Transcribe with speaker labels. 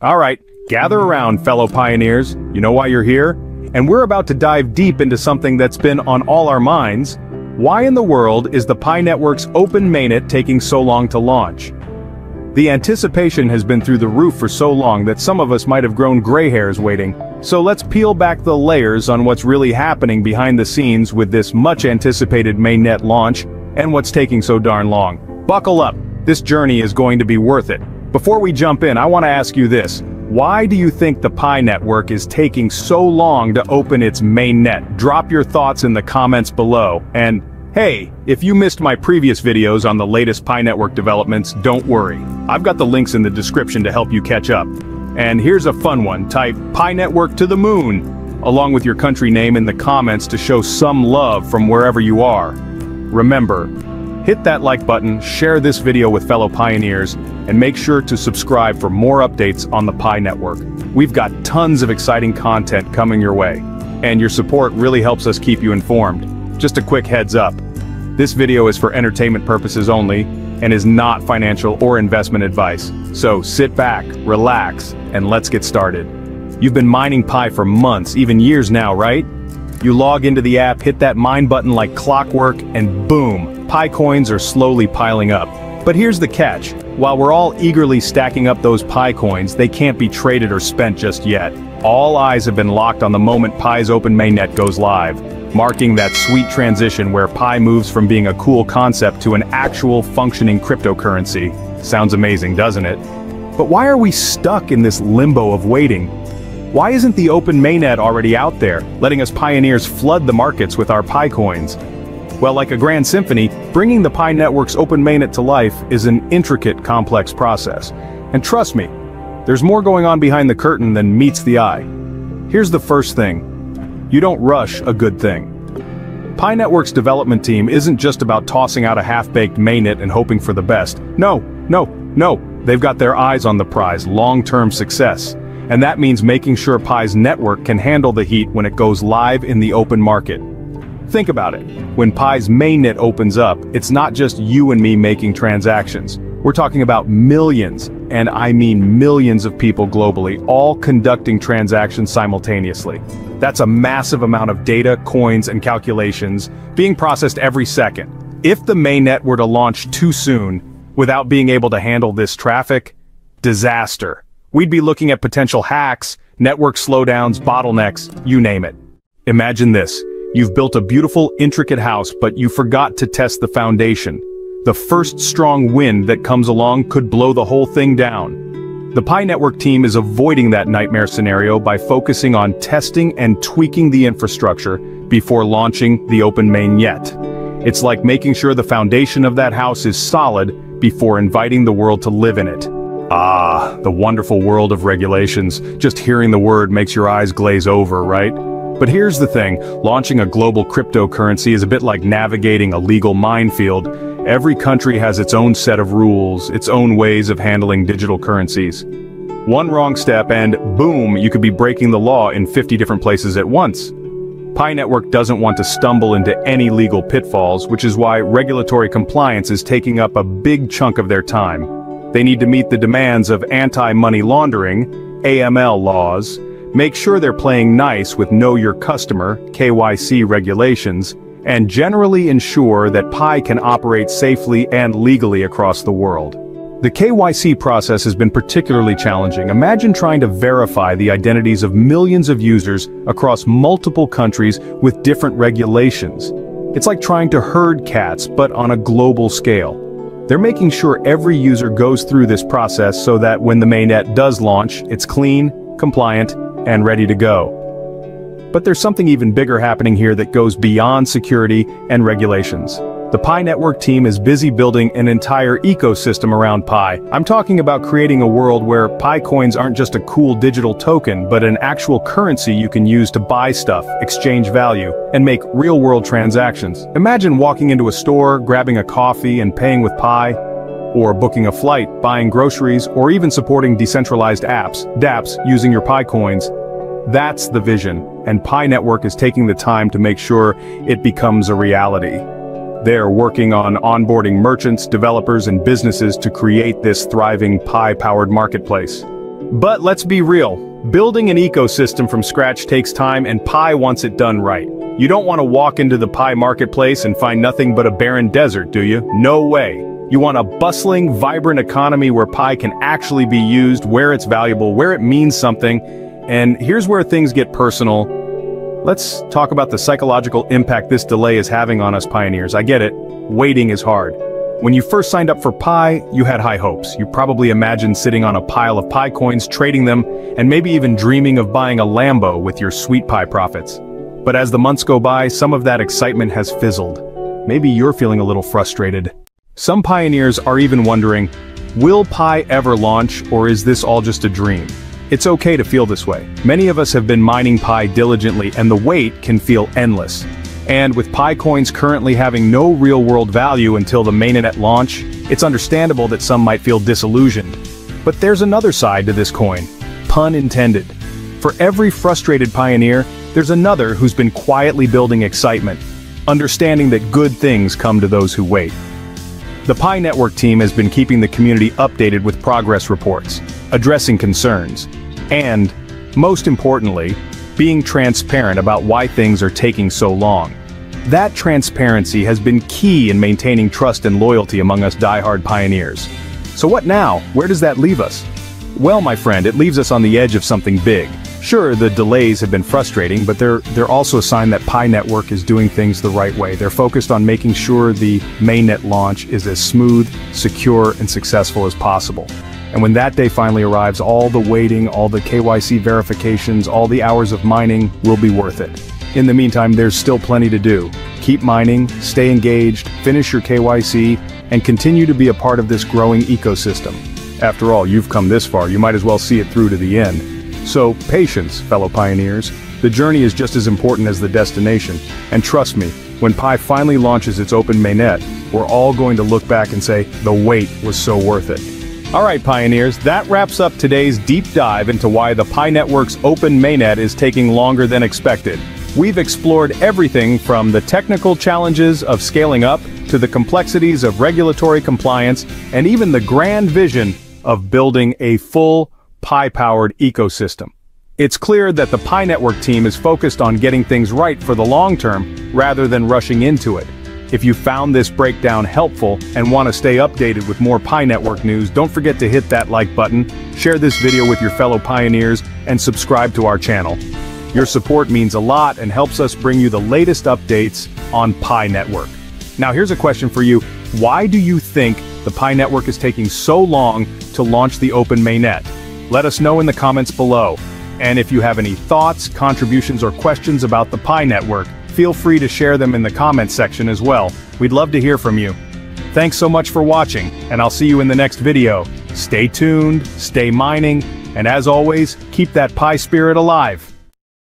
Speaker 1: All right, gather around, fellow pioneers. You know why you're here? And we're about to dive deep into something that's been on all our minds. Why in the world is the Pi Network's open mainnet taking so long to launch? The anticipation has been through the roof for so long that some of us might have grown gray hairs waiting. So let's peel back the layers on what's really happening behind the scenes with this much-anticipated mainnet launch and what's taking so darn long. Buckle up, this journey is going to be worth it. Before we jump in, I want to ask you this. Why do you think the Pi Network is taking so long to open its mainnet? Drop your thoughts in the comments below. And hey, if you missed my previous videos on the latest Pi Network developments, don't worry. I've got the links in the description to help you catch up. And here's a fun one. Type Pi Network to the moon, along with your country name in the comments to show some love from wherever you are. Remember, hit that like button, share this video with fellow pioneers, and make sure to subscribe for more updates on the Pi Network. We've got tons of exciting content coming your way, and your support really helps us keep you informed. Just a quick heads up. This video is for entertainment purposes only, and is not financial or investment advice. So sit back, relax, and let's get started. You've been mining Pi for months, even years now, right? You log into the app, hit that mine button like clockwork, and boom, Pi coins are slowly piling up. But here's the catch. While we're all eagerly stacking up those Pi coins, they can't be traded or spent just yet. All eyes have been locked on the moment Pi's open mainnet goes live, marking that sweet transition where Pi moves from being a cool concept to an actual functioning cryptocurrency. Sounds amazing, doesn't it? But why are we stuck in this limbo of waiting? Why isn't the open mainnet already out there, letting us pioneers flood the markets with our Pi coins? Well, like a grand symphony, bringing the Pi Network's open mainnet to life is an intricate, complex process. And trust me, there's more going on behind the curtain than meets the eye. Here's the first thing. You don't rush a good thing. Pi Network's development team isn't just about tossing out a half-baked mainnet and hoping for the best. No. They've got their eyes on the prize, long-term success. And that means making sure Pi's network can handle the heat when it goes live in the open market. Think about it. When Pi's mainnet opens up, it's not just you and me making transactions. We're talking about millions, and I mean millions of people globally, all conducting transactions simultaneously. That's a massive amount of data, coins, and calculations being processed every second. If the mainnet were to launch too soon, without being able to handle this traffic, disaster. We'd be looking at potential hacks, network slowdowns, bottlenecks, you name it. Imagine this. You've built a beautiful, intricate house, but you forgot to test the foundation. The first strong wind that comes along could blow the whole thing down. The Pi Network team is avoiding that nightmare scenario by focusing on testing and tweaking the infrastructure before launching the open mainnet. It's like making sure the foundation of that house is solid before inviting the world to live in it. Ah, the wonderful world of regulations. Just hearing the word makes your eyes glaze over, right? But here's the thing, launching a global cryptocurrency is a bit like navigating a legal minefield. Every country has its own set of rules, its own ways of handling digital currencies. One wrong step and boom, you could be breaking the law in 50 different places at once. Pi Network doesn't want to stumble into any legal pitfalls, which is why regulatory compliance is taking up a big chunk of their time. They need to meet the demands of anti-money laundering, AML laws, make sure they're playing nice with Know Your Customer, KYC regulations, and generally ensure that Pi can operate safely and legally across the world. The KYC process has been particularly challenging. Imagine trying to verify the identities of millions of users across multiple countries with different regulations. It's like trying to herd cats, but on a global scale. They're making sure every user goes through this process so that when the mainnet does launch, it's clean, compliant, and ready to go. But there's something even bigger happening here that goes beyond security and regulations. The Pi Network team is busy building an entire ecosystem around Pi. I'm talking about creating a world where Pi coins aren't just a cool digital token, but an actual currency you can use to buy stuff, exchange value, and make real-world transactions. Imagine walking into a store, grabbing a coffee and paying with Pi, or booking a flight, buying groceries, or even supporting decentralized apps, dApps, using your Pi coins. That's the vision, and Pi Network is taking the time to make sure it becomes a reality. They're working on onboarding merchants, developers, and businesses to create this thriving Pi-powered marketplace. But let's be real, building an ecosystem from scratch takes time, and Pi wants it done right. You don't want to walk into the Pi marketplace and find nothing but a barren desert, do you? No way. You want a bustling, vibrant economy where Pi can actually be used, where it's valuable, where it means something. And here's where things get personal. Let's talk about the psychological impact this delay is having on us pioneers. I get it, waiting is hard. When you first signed up for Pi, you had high hopes. You probably imagined sitting on a pile of Pi coins, trading them, and maybe even dreaming of buying a Lambo with your sweet Pi profits. But as the months go by, some of that excitement has fizzled. Maybe you're feeling a little frustrated. Some pioneers are even wondering, will Pi ever launch, or is this all just a dream? It's okay to feel this way. Many of us have been mining Pi diligently, and the wait can feel endless. And with Pi coins currently having no real-world value until the Mainnet launch, it's understandable that some might feel disillusioned. But there's another side to this coin. Pun intended. For every frustrated pioneer, there's another who's been quietly building excitement, understanding that good things come to those who wait. The Pi Network team has been keeping the community updated with progress reports, addressing concerns, and, most importantly, being transparent about why things are taking so long. That transparency has been key in maintaining trust and loyalty among us die-hard pioneers. So what now? Where does that leave us? Well, my friend, it leaves us on the edge of something big. Sure, the delays have been frustrating, but they're also a sign that Pi Network is doing things the right way. They're focused on making sure the Mainnet launch is as smooth, secure, and successful as possible. And when that day finally arrives, all the waiting, all the KYC verifications, all the hours of mining will be worth it. In the meantime, there's still plenty to do. Keep mining, stay engaged, finish your KYC, and continue to be a part of this growing ecosystem. After all, you've come this far, you might as well see it through to the end. So, patience, fellow pioneers. The journey is just as important as the destination. And trust me, when Pi finally launches its open mainnet, we're all going to look back and say, the wait was so worth it. Alright pioneers, that wraps up today's deep dive into why the Pi Network's open mainnet is taking longer than expected. We've explored everything from the technical challenges of scaling up to the complexities of regulatory compliance and even the grand vision of building a full Pi-powered ecosystem. It's clear that the Pi Network team is focused on getting things right for the long term rather than rushing into it. If you found this breakdown helpful and want to stay updated with more Pi Network news, don't forget to hit that like button, share this video with your fellow pioneers, and subscribe to our channel. Your support means a lot and helps us bring you the latest updates on Pi Network. Now here's a question for you. Why do you think the Pi Network is taking so long to launch the open mainnet? Let us know in the comments below. And if you have any thoughts, contributions, or questions about the Pi Network, feel free to share them in the comments section as well. We'd love to hear from you. Thanks so much for watching, and I'll see you in the next video. Stay tuned, stay mining, and as always, keep that Pi spirit alive.